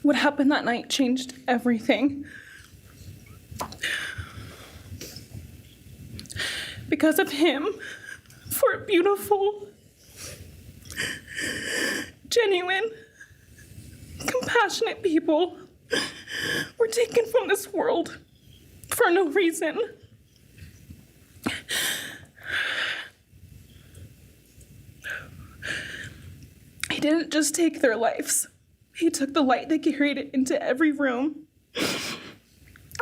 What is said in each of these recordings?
What happened that night changed everything. Because of him, 4 beautiful, genuine, compassionate people were taken from this world for no reason. He didn't just take their lives. He took the light they carried into every room.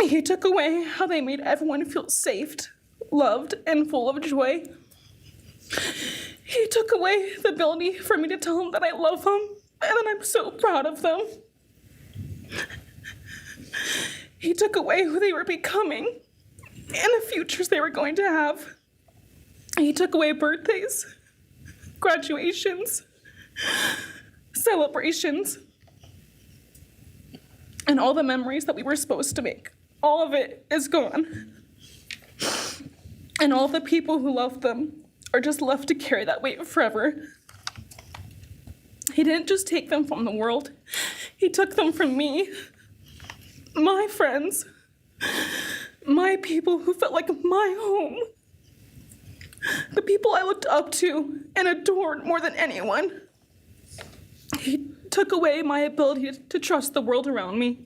He took away how they made everyone feel safe, loved, and full of joy. He took away the ability for me to tell them that I love them and that I'm so proud of them. He took away who they were becoming and the futures they were going to have. He took away birthdays, graduations, celebrations, and all the memories that we were supposed to make. All of it is gone. And all the people who loved them are just left to carry that weight forever. He didn't just take them from the world. He took them from me, my friends, my people who felt like my home, the people I looked up to and adored more than anyone. He took away my ability to trust the world around me.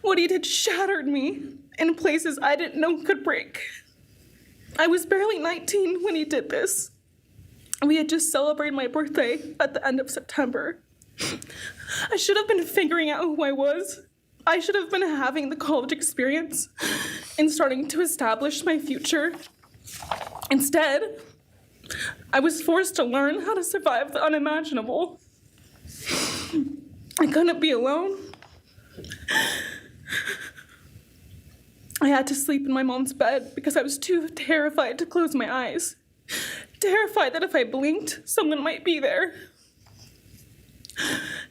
What he did shattered me in places I didn't know could break. I was barely 19 when he did this. We had just celebrated my birthday at the end of September. I should have been figuring out who I was. I should have been having the college experience and starting to establish my future. Instead, I was forced to learn how to survive the unimaginable. I couldn't be alone. I had to sleep in my mom's bed because I was too terrified to close my eyes. Terrified that if I blinked, someone might be there.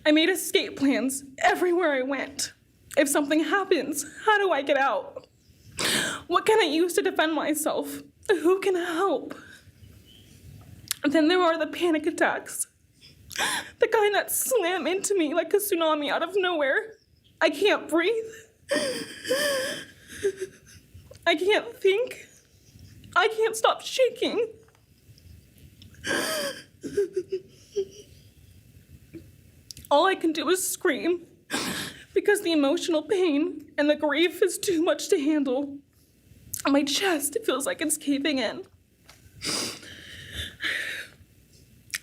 I made escape plans everywhere I went. If something happens, how do I get out? What can I use to defend myself? Who can help? And then there are the panic attacks. The kind that slam into me like a tsunami out of nowhere. I can't breathe. I can't think. I can't stop shaking. All I can do is scream because the emotional pain and the grief is too much to handle. My chest feels like it's caving in.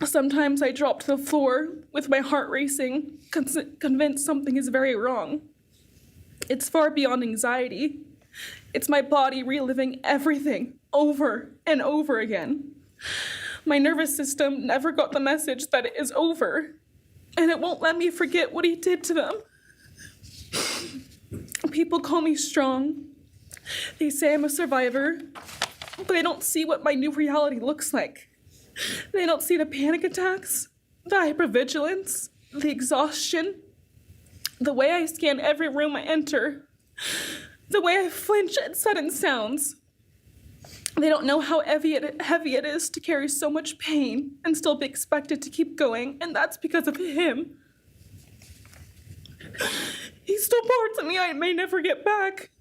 Sometimes I drop to the floor with my heart racing, convinced something is very wrong. It's far beyond anxiety. It's my body reliving everything over and over again. My nervous system never got the message that it is over, and it won't let me forget what he did to them. People call me strong. They say I'm a survivor, but they don't see what my new reality looks like. They don't see the panic attacks, the hypervigilance, the exhaustion, the way I scan every room I enter, the way I flinch at sudden sounds. They don't know how heavy it is to carry so much pain and still be expected to keep going, and that's because of him. He stole parts of me I may never get back.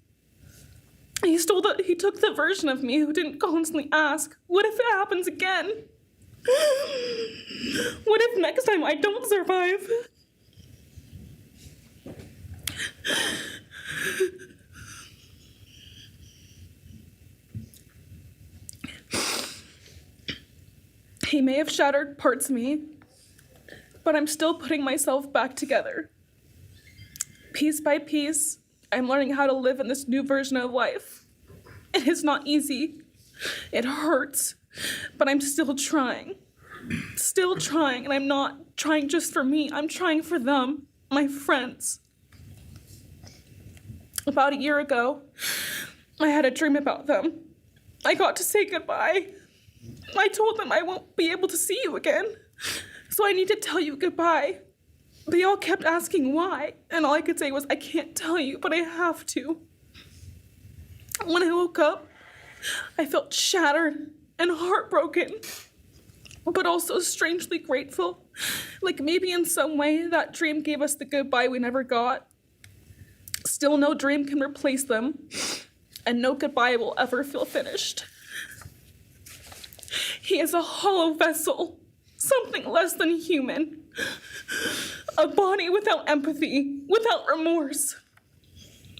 He took the version of me who didn't constantly ask, what if it happens again? What if next time I don't survive? He may have shattered parts of me, but I'm still putting myself back together. Piece by piece, I'm learning how to live in this new version of life. It is not easy. It hurts, but I'm still trying. Still trying, and I'm not trying just for me. I'm trying for them, my friends. About a year ago, I had a dream about them. I got to say goodbye. I told them I won't be able to see you again, so I need to tell you goodbye. They all kept asking why, and all I could say was, I can't tell you, but I have to. When I woke up, I felt shattered and heartbroken. but also strangely grateful. Like maybe in some way that dream gave us the goodbye we never got. Still, no dream can replace them, and no goodbye will ever feel finished. He is a hollow vessel, something less than human. A body without empathy, without remorse.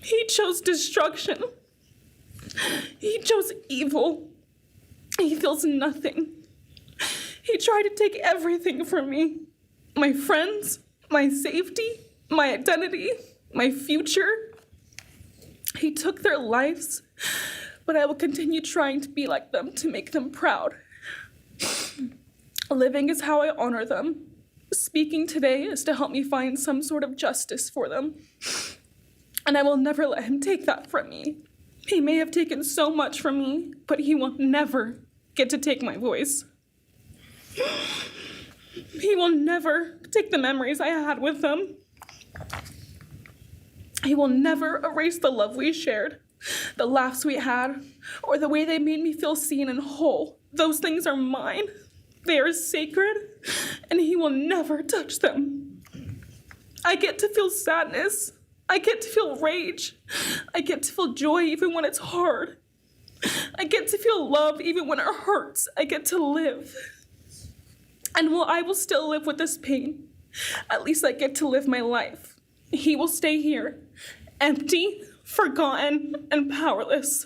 He chose destruction. He chose evil. He feels nothing. He tried to take everything from me. My friends, my safety, my identity, my future. He took their lives, but I will continue trying to be like them, to make them proud. Living is how I honor them. Speaking today is to help me find some sort of justice for them. And I will never let him take that from me. He may have taken so much from me, but he will never get to take my voice. He will never take the memories I had with them. He will never erase the love we shared, the laughs we had, or the way they made me feel seen and whole. Those things are mine. They are sacred, and he will never touch them. I get to feel sadness. I get to feel rage. I get to feel joy even when it's hard. I get to feel love even when it hurts. I get to live. And while I will still live with this pain, at least I get to live my life. He will stay here, empty, forgotten, and powerless.